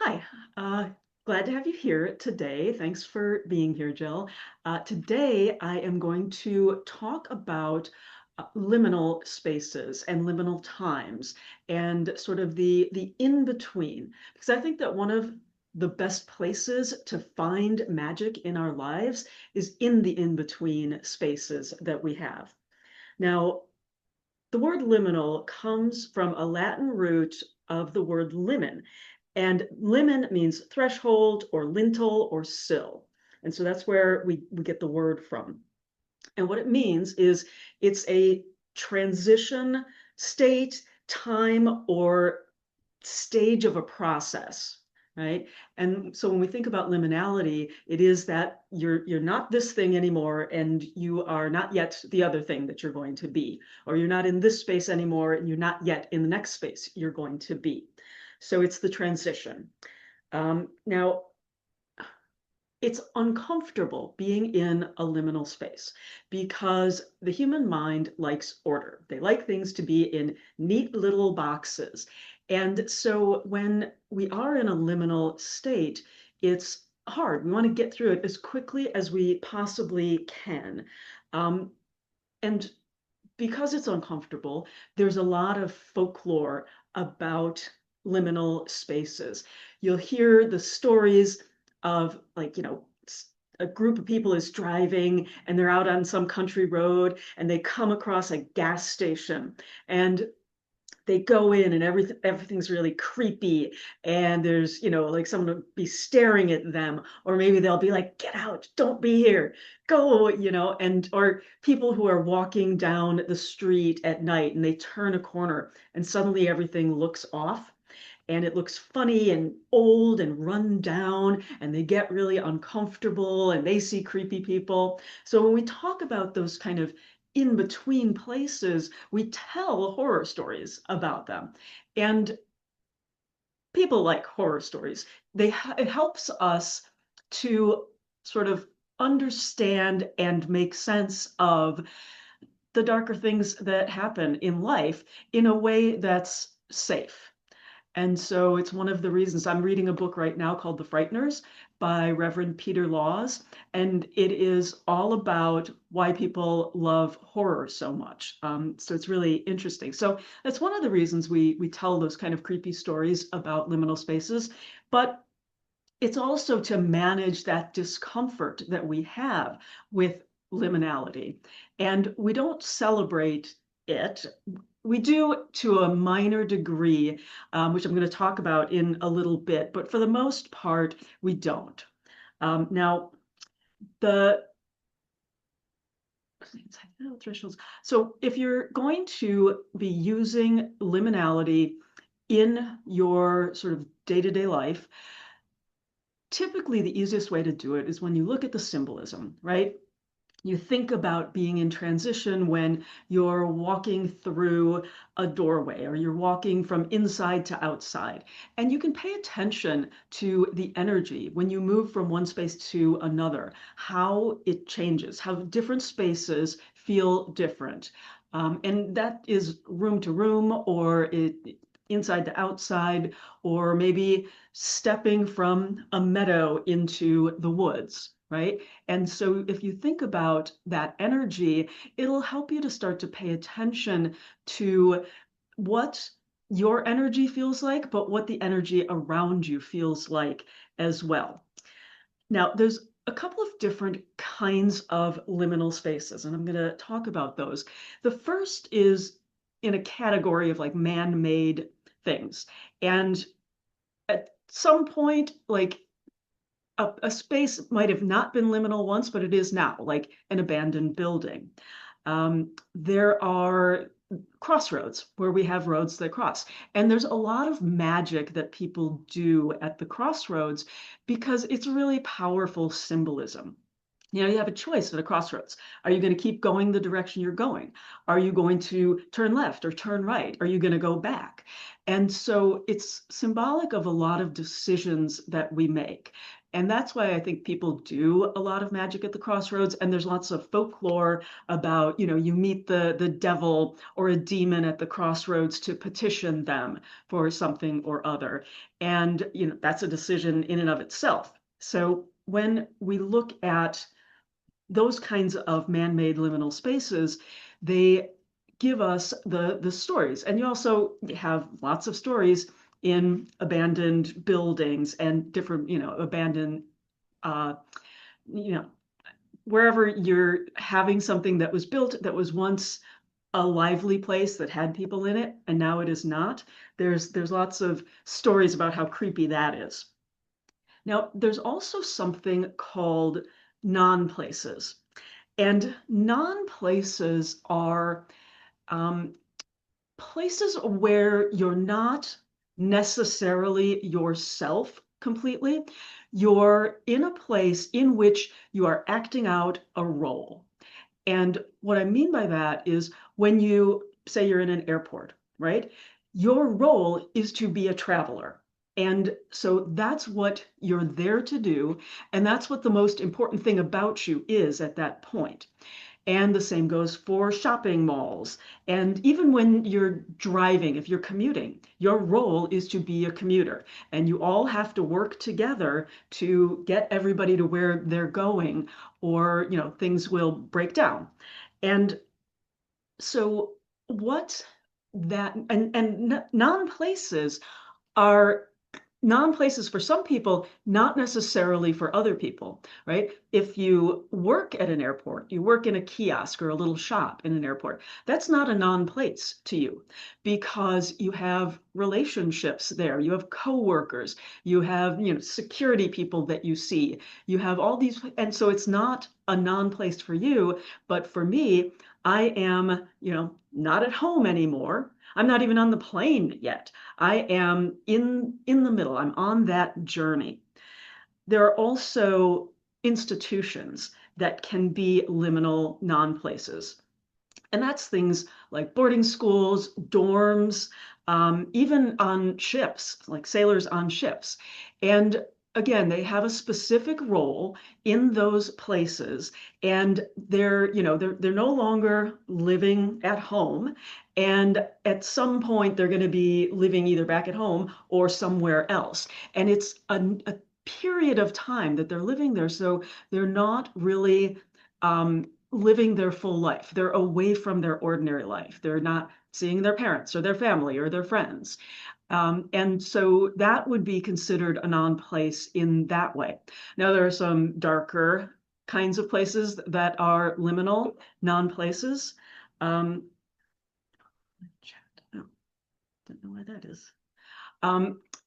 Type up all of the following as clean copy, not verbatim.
Hi, glad to have you here today. Thanks for being here, Jill. Today, I am going to talk about liminal spaces and liminal times and sort of the in between, because I think that one of the best places to find magic in our lives is in the in between spaces that we have. Now, the word liminal comes from a Latin root of the word limen, and limen means threshold or lintel or sill. And so that's where we get the word from. And what it means is it's a transition state, time, or stage of a process, right? And so when we think about liminality, it is that you're not this thing anymore, and you are not yet the other thing that you're going to be, or you're not in this space anymore, and you're not yet in the next space you're going to be. So it's the transition. Now, it's uncomfortable being in a liminal space because the human mind likes order. They like things to be in neat little boxes. And so when we are in a liminal state, it's hard. We want to get through it as quickly as we possibly can. Um, and because it's uncomfortable, there's a lot of folklore about liminal spaces. You'll hear the stories of, like, a group of people is driving and they're out on some country road and they come across a gas station, and they go in and everything's really creepy, and there's, like, someone will be staring at them, or maybe they'll be like, get out, don't be here, go, and or people who are walking down the street at night and they turn a corner and suddenly everything looks off and it looks funny and old and run down, and they get really uncomfortable and they see creepy people. So when we talk about those kind of in between places, we tell horror stories about them. And people like horror stories. It helps us to sort of understand and make sense of the darker things that happen in life in a way that's safe. And so it's one of the reasons I'm reading a book right now called The Frighteners by Reverend Peter Laws. And it is all about why people love horror so much. So it's really interesting. So that's one of the reasons we tell those kind of creepy stories about liminal spaces. But it's also to manage that discomfort that we have with liminality. And we don't celebrate it. We do to a minor degree, which I'm going to talk about in a little bit, but for the most part, we don't. Now, the thresholds. So if you're going to be using liminality in your sort of day-to-day life, typically the easiest way to do it is when you look at the symbolism, right? You think about being in transition when you're walking through a doorway or you're walking from inside to outside. And you can pay attention to the energy when you move from one space to another, how it changes, how different spaces feel different. And that is room to room, or inside to outside, or maybe stepping from a meadow into the woods, right? And so if you think about that energy, it'll help you to start to pay attention to what your energy feels like, but what the energy around you feels like as well. Now, there's a couple of different kinds of liminal spaces, and I'm going to talk about those. The first is in a category of like man-made things. And at some point, like, a space might have not been liminal once, but it is now, like an abandoned building. There are crossroads where we have roads that cross. And there's a lot of magic that people do at the crossroads because it's really powerful symbolism. You have a choice at a crossroads. Are you going to keep going the direction you're going? Are you going to turn left or turn right? Are you going to go back? And so it's symbolic of a lot of decisions that we make. And that's why I think people do a lot of magic at the crossroads. And there's lots of folklore about, you meet the devil or a demon at the crossroads to petition them for something or other. And, that's a decision in and of itself. So when we look at those kinds of man-made liminal spaces, they give us the stories. And you also have lots of stories in abandoned buildings and different, abandoned, uh, you know, wherever you're having something that was built that was once a lively place that had people in it, and now it is not. There's lots of stories about how creepy that is. Now, there's also something called non-places. And non-places are um, places where you're not necessarily yourself completely. You're in a place in which you are acting out a role. And what I mean by that is when you say you're in an airport, right? Your role is to be a traveler. And so that's what you're there to do. And that's what the most important thing about you is at that point. And the same goes for shopping malls. And even when you're driving, if you're commuting, your role is to be a commuter. And you all have to work together to get everybody to where they're going, or, things will break down. And so what that and non-places are non-places for some people, not necessarily for other people, right? If you work at an airport, you work in a kiosk or a little shop in an airport, that's not a non-place to you because you have relationships there. You have coworkers, you have, security people that you see, you have all these, and so it's not a non-place for you, but for me, I am, not at home anymore. I'm not even on the plane yet. I am in the middle. I'm on that journey. There are also institutions that can be liminal non-places. And that's things like boarding schools, dorms, even on ships, like sailors on ships. And again, they have a specific role in those places, and they're no longer living at home. And at some point, they're going to be living either back at home or somewhere else. And it's a period of time that they're living there, so they're not really living their full life. They're away from their ordinary life. They're not seeing their parents or their family or their friends. And so that would be considered a non-place in that way. Now, there are some darker kinds of places that are liminal non-places. Um, oh, don't know why that is.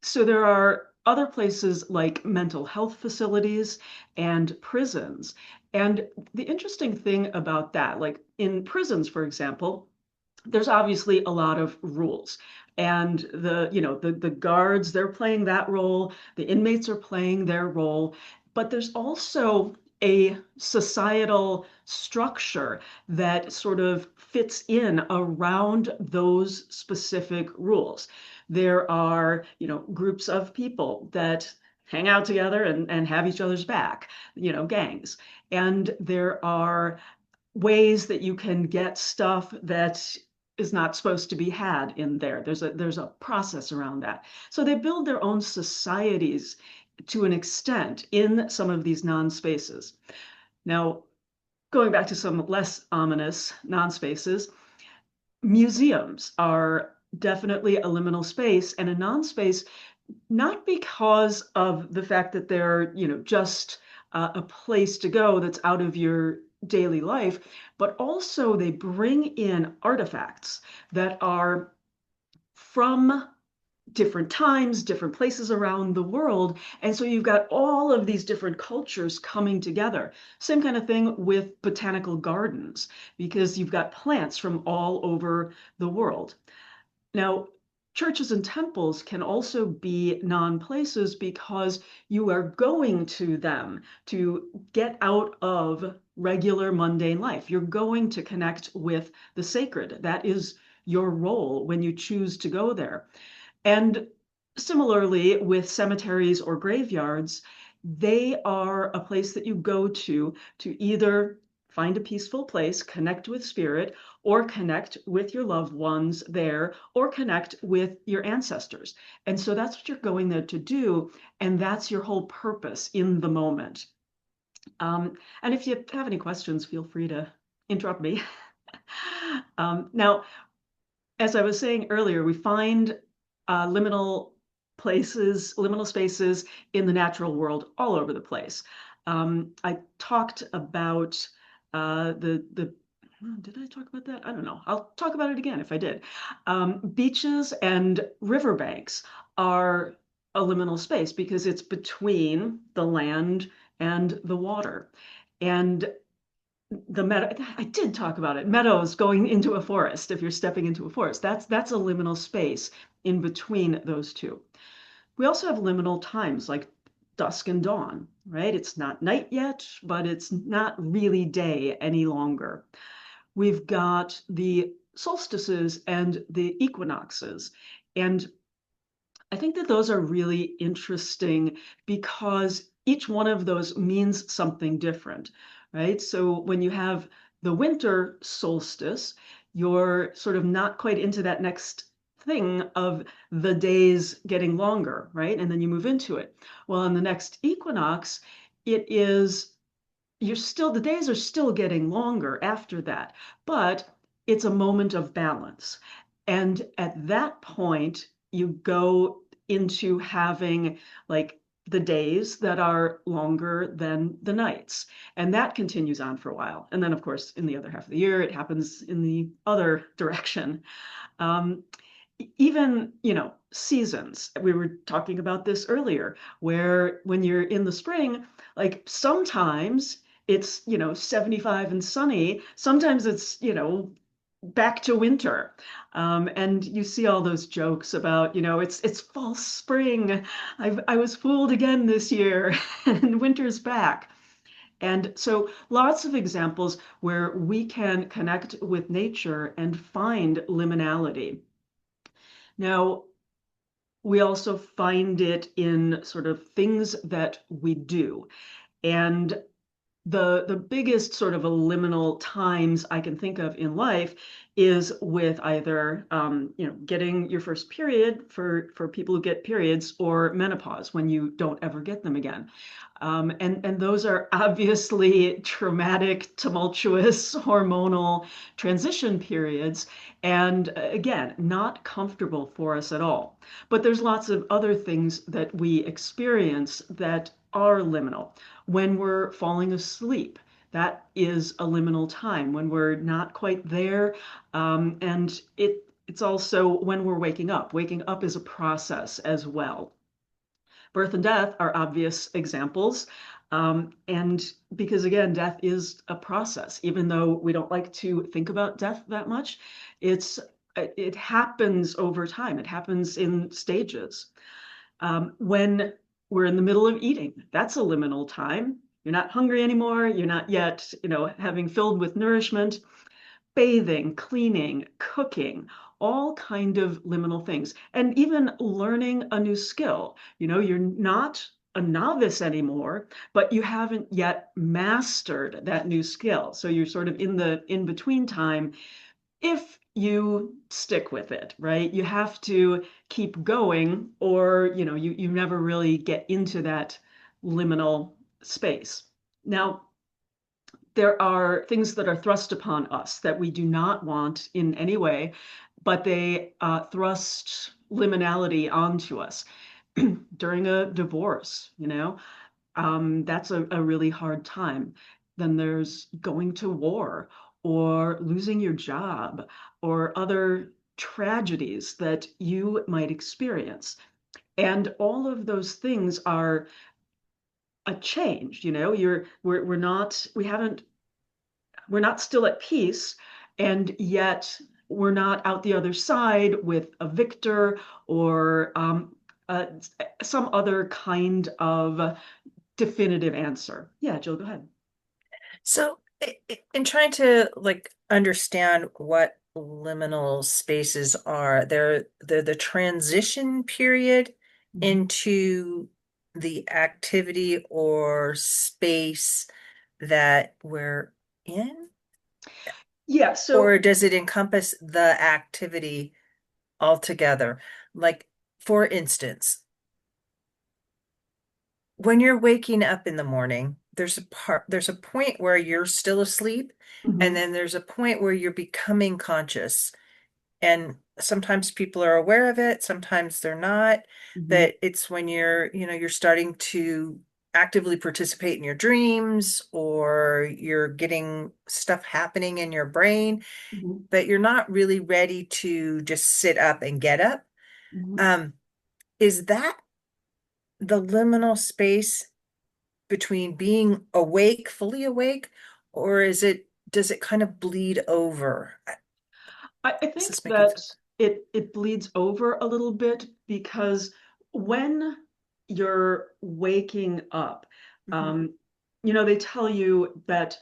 So there are other places like mental health facilities and prisons. And the interesting thing about that, like in prisons, for example, there's obviously a lot of rules. And the guards, they're playing that role, the inmates are playing their role, but there's also a societal structure that sort of fits in around those specific rules. There are, groups of people that hang out together and have each other's back, gangs. And there are ways that you can get stuff that is not supposed to be had in there. There's a process around that. So they build their own societies to an extent in some of these non-spaces. Now, going back to some less ominous non-spaces, museums are definitely a liminal space and a non-space, not because of the fact that they're, just a place to go that's out of your daily life, but also they bring in artifacts that are from different times, different places around the world. And so you've got all of these different cultures coming together. Same kind of thing with botanical gardens, because you've got plants from all over the world. Now, churches and temples can also be non-places because you are going to them to get out of regular mundane life. You're going to connect with the sacred. That is your role when you choose to go there. And similarly with cemeteries or graveyards, They are a place that you go to either find a peaceful place, connect with spirit, or connect with your loved ones there, or connect with your ancestors. And so that's what you're going there to do. And that's your whole purpose in the moment. And if you have any questions, feel free to interrupt me. Now, as I was saying earlier, we find liminal places, liminal spaces in the natural world all over the place. I talked about the did I talk about that? I don't know. I'll talk about it again if I did. Beaches and riverbanks are a liminal space because it's between the land and the water. And the meadow, I did talk about it. Meadows going into a forest, if you're stepping into a forest, that's a liminal space in between those two. We also have liminal times like dusk and dawn, right? It's not night yet, but it's not really day any longer. We've got the solstices and the equinoxes. And I think that those are really interesting because each one of those means something different, right? So when you have the winter solstice, you're sort of not quite into that next thing of the days getting longer, right? And then you move into it. Well, on the next equinox, it is you're still the days are still getting longer after that, but it's a moment of balance. And at that point, you go into having like the days that are longer than the nights. And that continues on for a while. And then, of course, in the other half of the year, it happens in the other direction. Um, Even, seasons. We were talking about this earlier, where when you're in the spring, like sometimes it's, 75 and sunny. Sometimes it's, back to winter. And you see all those jokes about, it's false spring. I was fooled again this year and winter's back. And so lots of examples where we can connect with nature and find liminality. Now, we also find it in sort of things that we do. And the biggest sort of liminal times I can think of in life is with either getting your first period for people who get periods or menopause when you don't ever get them again. And those are obviously traumatic, tumultuous, hormonal transition periods, and again, not comfortable for us at all. But there's lots of other things that we experience that are liminal. When we're falling asleep, that is a liminal time when we're not quite there. And it's also when we're waking up. Waking up is a process as well. Birth and death are obvious examples. And because again, death is a process, even though we don't like to think about death that much, it happens over time. It happens in stages. When we're in the middle of eating, that's a liminal time. You're not hungry anymore. You're not yet, having filled with nourishment. Bathing, cleaning, cooking, all kind of liminal things. And even learning a new skill. You're not a novice anymore, but you haven't yet mastered that new skill. So you're sort of in the in between time if you stick with it, right? You have to keep going or, you never really get into that liminal space. Now, there are things that are thrust upon us that we do not want in any way, but they thrust liminality onto us. During a divorce, that's a really hard time. Then there's going to war or losing your job or other tragedies that you might experience. And all of those things are a change, we're not still at peace, and yet we're not out the other side with a victor or uh, some other kind of definitive answer. Yeah, Jill, go ahead. So, in trying to understand what liminal spaces are, they're the transition period Mhm. into the activity or space that we're in? Yeah, so Or does it encompass the activity altogether? Like, for instance, when you're waking up in the morning, there's a point where you're still asleep, and mhm, then there's a point where you're becoming conscious. And sometimes people are aware of it, sometimes they're not. mhm, But it's when you're starting to actively participate in your dreams, or you're getting stuff happening in your brain, mhm, but you're not really ready to just sit up and get up. mhm. Um, is that the liminal space between being awake, fully awake, or does it kind of bleed over? I Is think this making that sense? it bleeds over a little bit because when you're waking up, Mhm. um, they tell you that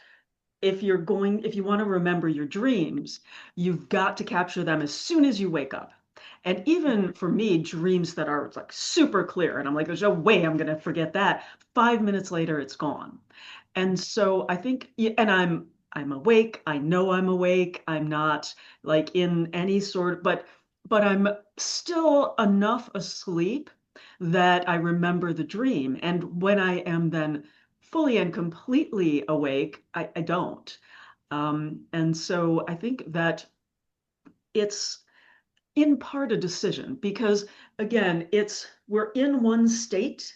if you want to remember your dreams, you've got to capture them as soon as you wake up. And even for me, dreams that are like super clear, and I'm like, there's no way I'm going to forget that. 5 minutes later, it's gone. And so I think, and I'm awake. I know I'm awake. I'm not like in any sort, but I'm still enough asleep that I remember the dream. And when I am then fully and completely awake, I don't. And so I think that it's in part a decision because again, we're in one state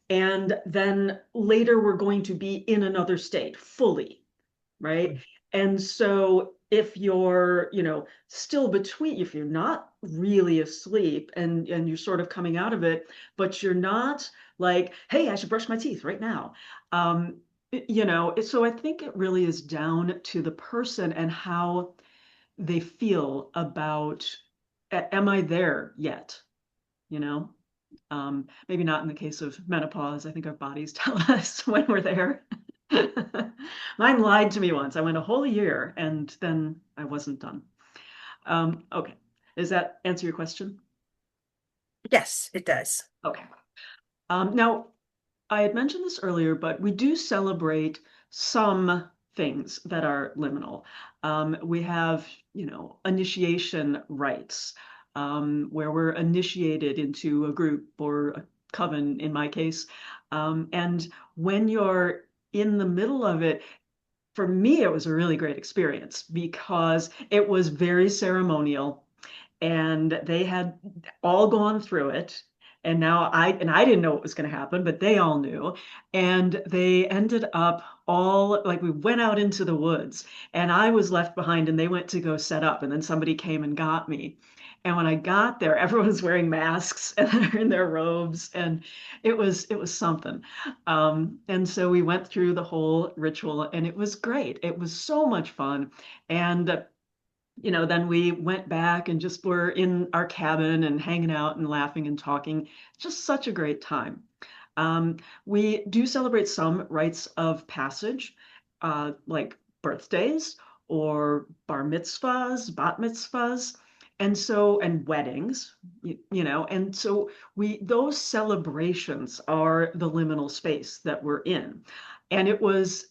and then later we're going to be in another state fully, right? And so if you're, still between, if you're not really asleep and you're sort of coming out of it, but you're not like, hey, I should brush my teeth right now. So I think it really is down to the person and how they feel about, am I there yet? You know? Maybe not in the case of menopause. I think our bodies tell us when we're there. Mine lied to me once. I went a whole year and then I wasn't done. Okay. Does that answer your question? Yes, it does. Okay. Now, I had mentioned this earlier, but we do celebrate some things that are liminal. We have, initiation rites, where we're initiated into a group or a coven, in my case. And when you're in the middle of it, for me, it was a really great experience because it was very ceremonial and they had all gone through it. And now I didn't know what was going to happen, but they all knew. And they ended up all like we went out into the woods and I was left behind and they went to go set up and then somebody came and got me. And when I got there, everyone was wearing masks and they're in their robes and it was something. And so we went through the whole ritual and it was great. It was so much fun. And then we went back and just were in our cabin and hanging out and laughing and talking. Just such a great time. We do celebrate some rites of passage, like birthdays or bar mitzvahs, bat mitzvahs, and weddings, and so those celebrations are the liminal space that we're in. And it was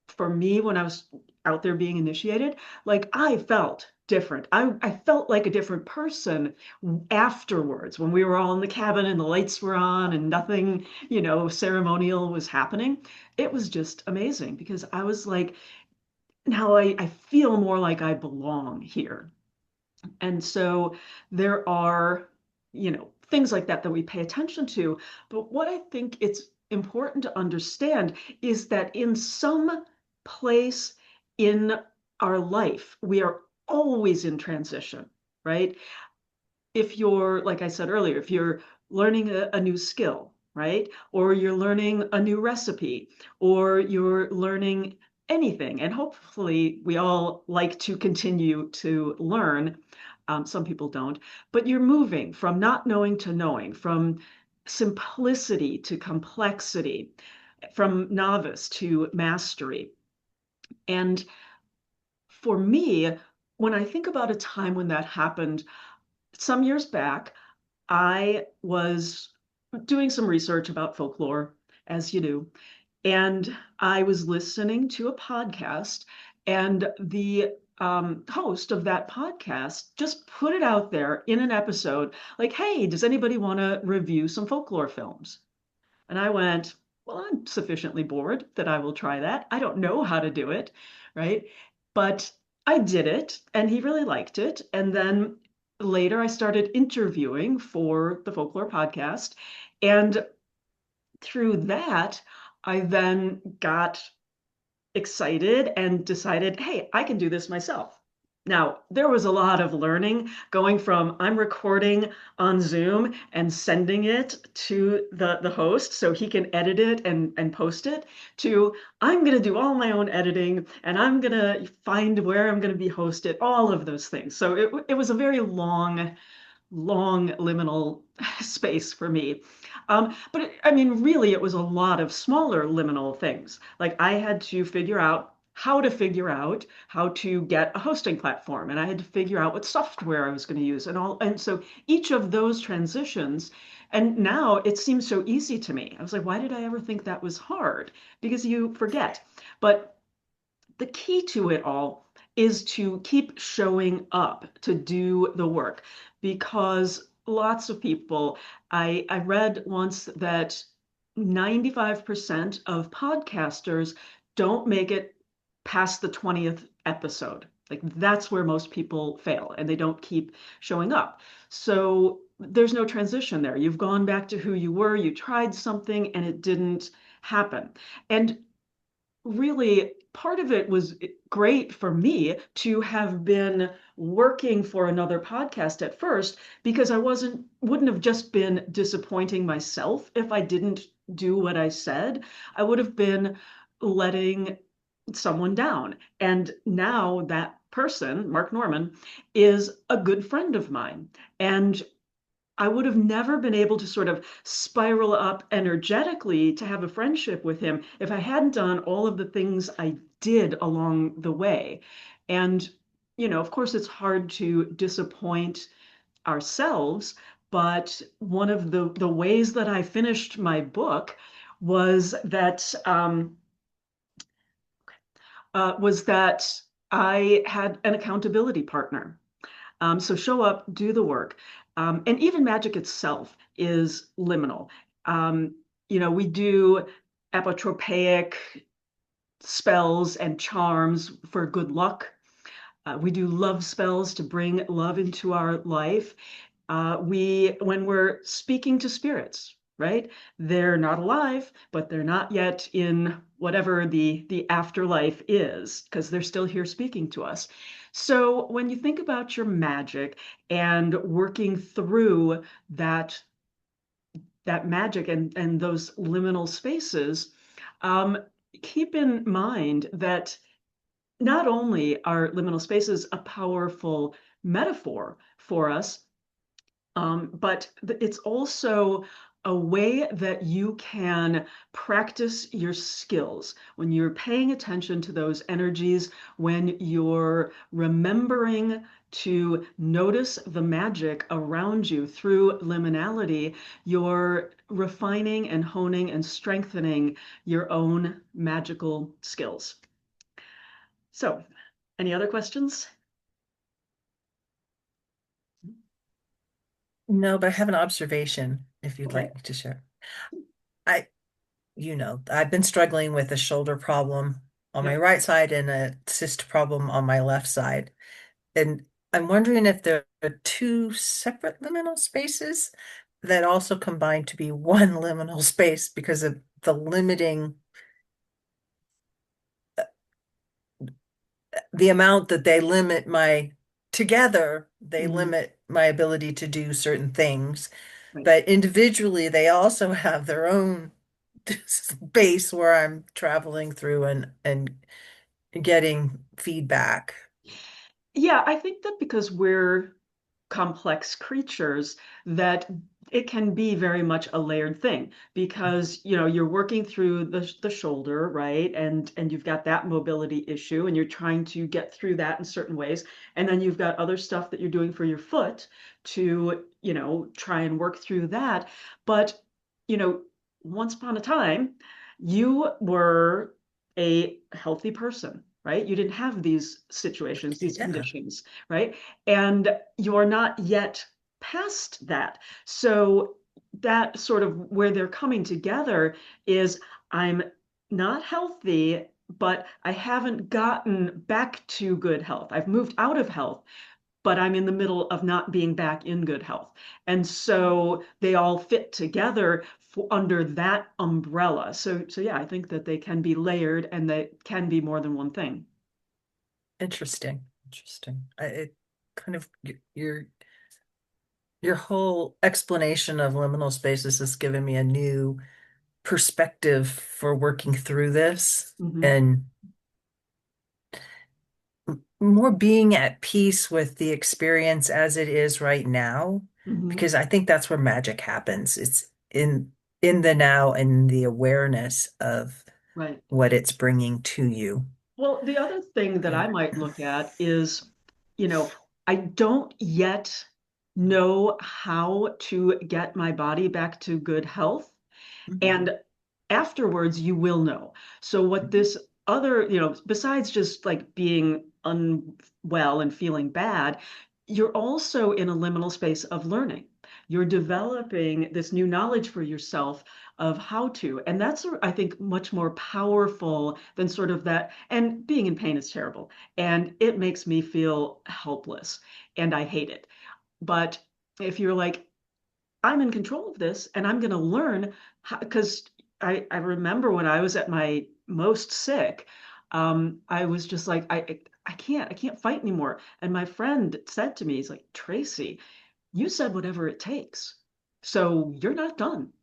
for me when I was out there being initiated, like I felt different. I felt like a different person afterwards when we were all in the cabin and the lights were on and nothing, ceremonial was happening. It was just amazing because I was like, now I feel more like I belong here. And so there are, things like that that we pay attention to. But what I think it's important to understand is that in some place in our life, we are always in transition, right? If you're, like I said earlier, if you're learning a new skill, right? Or you're learning a new recipe, or you're learning anything, and hopefully we all like to continue to learn. Some people don't, but you're moving from not knowing to knowing, from simplicity to complexity, from novice to mastery. And for me, when I think about a time when that happened some years back, I was doing some research about folklore, as you do. And I was listening to a podcast, and the host of that podcast just put it out there in an episode like, hey, does anybody want to review some folklore films? And I went, well, I'm sufficiently bored that I will try that. I don't know how to do it, right? But I did it, and he really liked it. And then later I started interviewing for the folklore podcast. And through that, I then got excited and decided, hey, I can do this myself. Now, there was a lot of learning going from I'm recording on Zoom and sending it to the host so he can edit it and post it to I'm going to do all my own editing and I'm going to find where I'm going to be hosted, all of those things. So it was a very long liminal space for me. But I mean, really, it was a lot of smaller liminal things. Like I had to figure out how to get a hosting platform, and I had to figure out what software I was going to use, and all. And so each of those transitions, and now it seems so easy to me. I was like, why did I ever think that was hard? Because you forget. But the key to it all is to keep showing up to do the work because lots of people, I read once that 95% of podcasters don't make it past the 20th episode. Like that's where most people fail and they don't keep showing up. So there's no transition there. You've gone back to who you were, you tried something and it didn't happen. And really part of it was great for me to have been working for another podcast at first because I wouldn't have just been disappointing myself if I didn't do what I said. I would have been letting someone down. And now that person, Mark Norman, is a good friend of mine. And I would have never been able to sort of spiral up energetically to have a friendship with him if I hadn't done all of the things I did along the way. And, of course, it's hard to disappoint ourselves, but one of the ways that I finished my book was that I had an accountability partner. So show up, do the work. And even magic itself is liminal. Um, we do apotropaic spells and charms for good luck. We do love spells to bring love into our life. When we're speaking to spirits, right? They're not alive, but they're not yet in whatever the afterlife is, because they're still here speaking to us. So when you think about your magic and working through that magic and those liminal spaces, um, keep in mind that not only are liminal spaces a powerful metaphor for us, but it's also a way that you can practice your skills when you're paying attention to those energies, when you're remembering to notice the magic around you through liminality, you're refining and honing and strengthening your own magical skills. So, any other questions? No, but I have an observation if you'd Okay. like me to share. I, I've been struggling with a shoulder problem on my Yep. right side and a cyst problem on my left side. And I'm wondering if there are two separate liminal spaces that also combine to be one liminal space because of the limiting, the amount that together, they Mhm. limit my ability to do certain things. Right. But individually, they also have their own space where I'm traveling through and getting feedback. Yeah, I think that because we're complex creatures, that it can be very much a layered thing because you're working through the shoulder, right? And you've got that mobility issue and you're trying to get through that in certain ways. And then you've got other stuff that you're doing for your foot to, try and work through that. But you know, once upon a time, you were a healthy person, right? You didn't have these situations, these Yeah, conditions, right? And you're not yet past that. So that sort of where they're coming together is I'm not healthy, but I haven't gotten back to good health. I've moved out of health, but I'm in the middle of not being back in good health. And so they all fit together under that umbrella. So yeah, I think that they can be layered and they can be more than one thing. interesting. Interesting. It kind of your whole explanation of liminal spaces has given me a new perspective for working through this Hmm. and more being at peace with the experience as it is right now, Hmm. because I think that's where magic happens. It's in the now and the awareness of Right. what it's bringing to you. Well, the other thing that I Right. might look at is, you know, I don't yet know how to get my body back to good health. Mhm. And afterwards, you will know. So, what Mhm. this other, besides just like being unwell and feeling bad, you're also in a liminal space of learning. You're developing this new knowledge for yourself of how to. And that's, I think, much more powerful than sort of that. And being in pain is terrible. And it makes me feel helpless. And I hate it. But if you're like, I'm in control of this and I'm going to learn because I remember when I was at my most sick, I was just like, I can't fight anymore. And my friend said to me, he's like, Tracy, you said whatever it takes. So you're not done.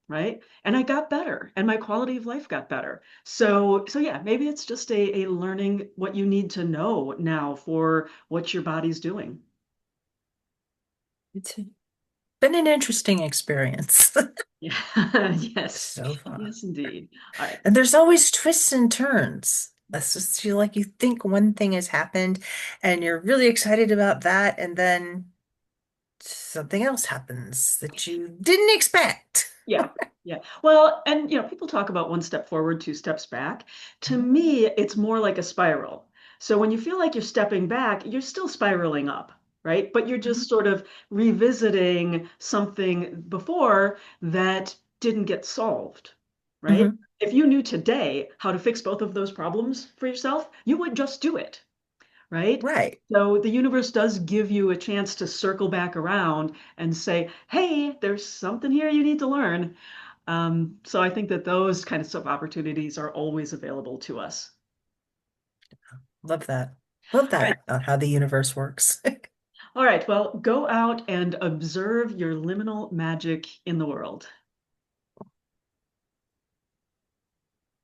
Right. And I got better and my quality of life got better. So yeah, maybe it's just a learning what you need to know now for what your body's doing. It's been an interesting experience Yeah. Yes. so far. Yes, indeed. All right. And there's always twists and turns. That's just feel like you think one thing has happened and you're really excited about that, and then something else happens that you didn't expect. Yeah. Yeah. Well, and people talk about one step forward, two steps back. To Mhm. me, it's more like a spiral. So when you feel like you're stepping back, you're still spiraling up, right? But you're Mhm. just sort of revisiting something before that didn't get solved, right? Mhm. If you knew today how to fix both of those problems for yourself, you would just do it, right? Right. So the universe does give you a chance to circle back around and say, hey, there's something here you need to learn. So I think that those kinds of opportunities are always available to us. Love that. Love All right. that, how the universe works. All right. Well, go out and observe your liminal magic in the world.